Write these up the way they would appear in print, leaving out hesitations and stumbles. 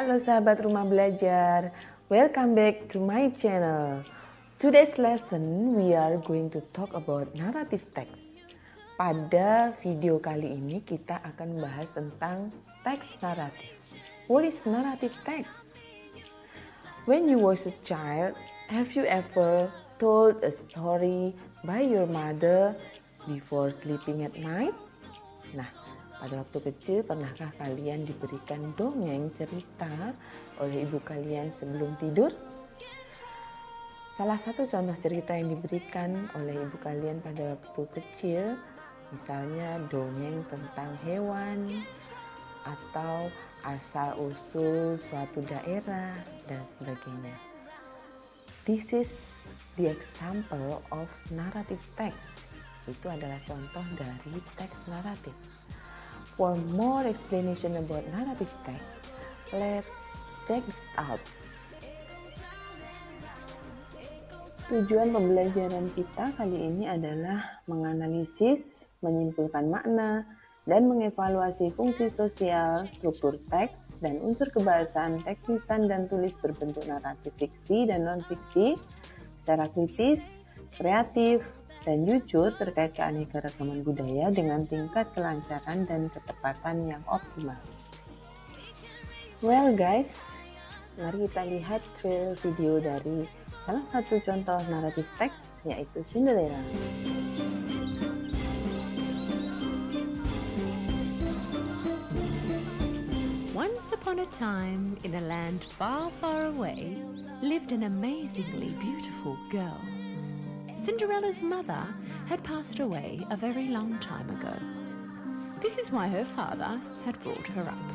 Halo sahabat rumah belajar, welcome back to my channel. Today's lesson we are going to talk about narrative text. Pada video kali ini kita akan membahas tentang teks naratif. What is narrative text? When you was a child, have you ever told a story by your mother before sleeping at night? Nah, pada waktu kecil, pernahkah kalian diberikan dongeng cerita oleh ibu kalian sebelum tidur? Salah satu contoh cerita yang diberikan oleh ibu kalian pada waktu kecil, misalnya dongeng tentang hewan, atau asal-usul suatu daerah, dan sebagainya. This is the example of narrative text. Itu adalah contoh dari teks naratif. For more explanation about narrative text, let's check this out. Tujuan pembelajaran kita kali ini adalah menganalisis, menyimpulkan makna, dan mengevaluasi fungsi sosial, struktur teks, dan unsur kebahasaan teks lisan dan tulis berbentuk naratif fiksi dan non-fiksi secara kritis, kreatif, dan jujur terkait keanekaragaman budaya dengan tingkat kelancaran dan ketepatan yang optimal. Well guys, mari kita lihat trailer video dari salah satu contoh naratif teks, yaitu Cinderella. Once upon a time, in a land far, far away, lived an amazingly beautiful girl. Cinderella's mother had passed away a very long time ago. This is why her father had brought her up.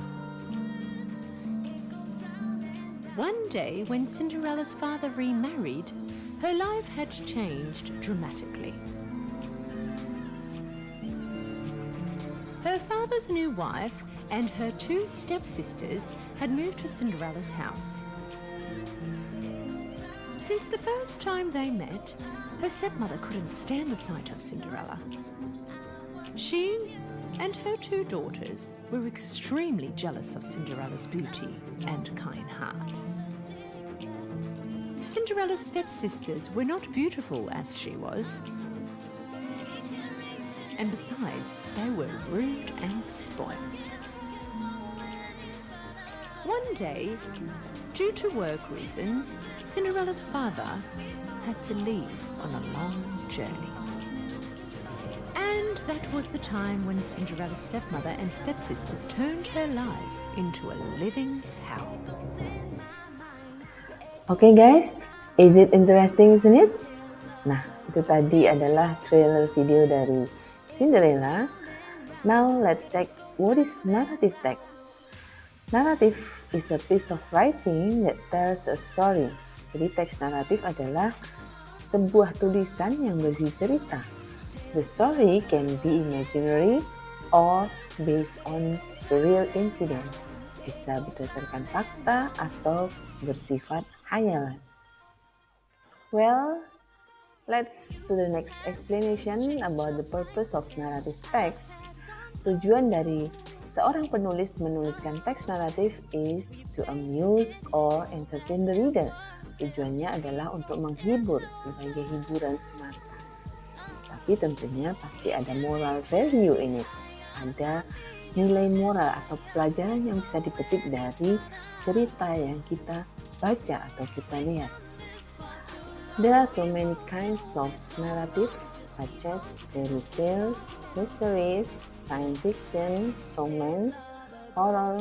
One day, when Cinderella's father remarried, her life had changed dramatically. Her father's new wife and her two stepsisters had moved to Cinderella's house. Since the first time they met, her stepmother couldn't stand the sight of Cinderella. She and her two daughters were extremely jealous of Cinderella's beauty and kind heart. Cinderella's stepsisters were not beautiful as she was, and besides, they were rude and spoilt. One day, due to work reasons, Cinderella's father had to leave on a long journey. And that was the time when Cinderella's stepmother and stepsisters turned her life into a living hell. Okay guys, is it interesting, isn't it? Nah, itu tadi adalah trailer video dari Cinderella. Now let's check what is narrative text. Narrative is a piece of writing that tells a story. Jadi teks naratif adalah sebuah tulisan yang berisi cerita. The story can be imaginary or based on a real incident. Bisa berdasarkan fakta atau bersifat hayalan. Well, let's to the next explanation about the purpose of narrative text. Tujuan dari seorang penulis menuliskan teks naratif is to amuse or entertain the reader. Tujuannya adalah untuk menghibur sebagai hiburan semata. Tapi tentunya pasti ada moral value in it. Ada nilai moral atau pelajaran yang bisa dipetik dari cerita yang kita baca atau kita lihat. There are so many kinds of narrative such as fairy tales, mysteries, science fiction, romance, horror,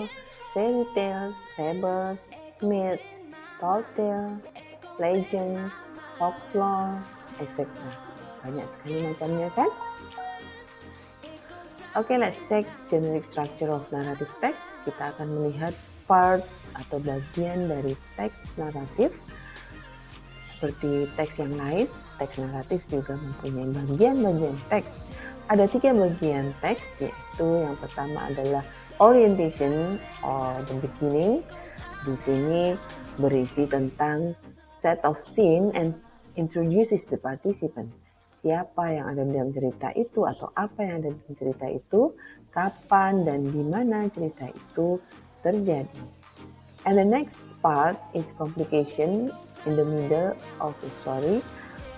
fairy tales, fables, myth, tall tale, legend, folklore, etc. Banyak sekali macamnya kan? Okay, let's check generic structure of narrative text. Kita akan melihat part atau bagian dari teks naratif. Seperti teks yang lain, teks naratif juga mempunyai bagian-bagian teks. Ada 3 bagian teks, yaitu yang pertama adalah orientation or the beginning. Di sini berisi tentang set of scene and introduces the participant. Siapa yang ada dalam cerita itu atau apa yang ada dalam cerita itu, kapan dan di mana cerita itu terjadi. And the next part is complication in the middle of the story.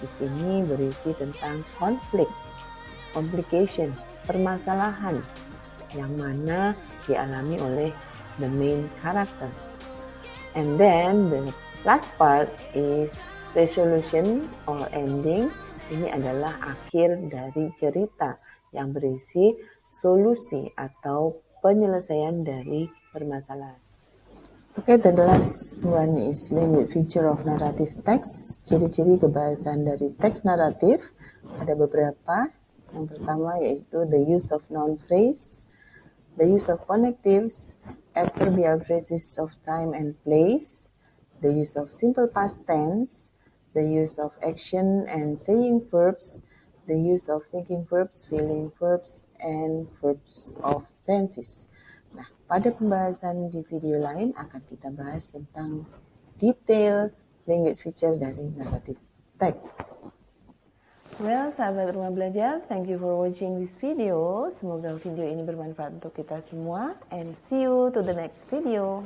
Di sini berisi tentang konflik, complication, permasalahan yang mana dialami oleh the main characters. And then the last part is resolution or ending. Ini adalah akhir dari cerita yang berisi solusi atau penyelesaian dari permasalahan. Okay, the last one is language feature of narrative text. Ciri-ciri kebahasan dari teks naratif ada beberapa. Yang pertama yaitu the use of noun phrase, the use of connectives, adverbial phrases of time and place, the use of simple past tense, the use of action and saying verbs, the use of thinking verbs, feeling verbs, and verbs of senses. Nah, pada pembahasan di video lain akan kita bahas tentang detail language feature dari narrative text. Well, sahabat Rumah Belajar, thank you for watching this video. Semoga video ini bermanfaat untuk kita semua, and see you to the next video.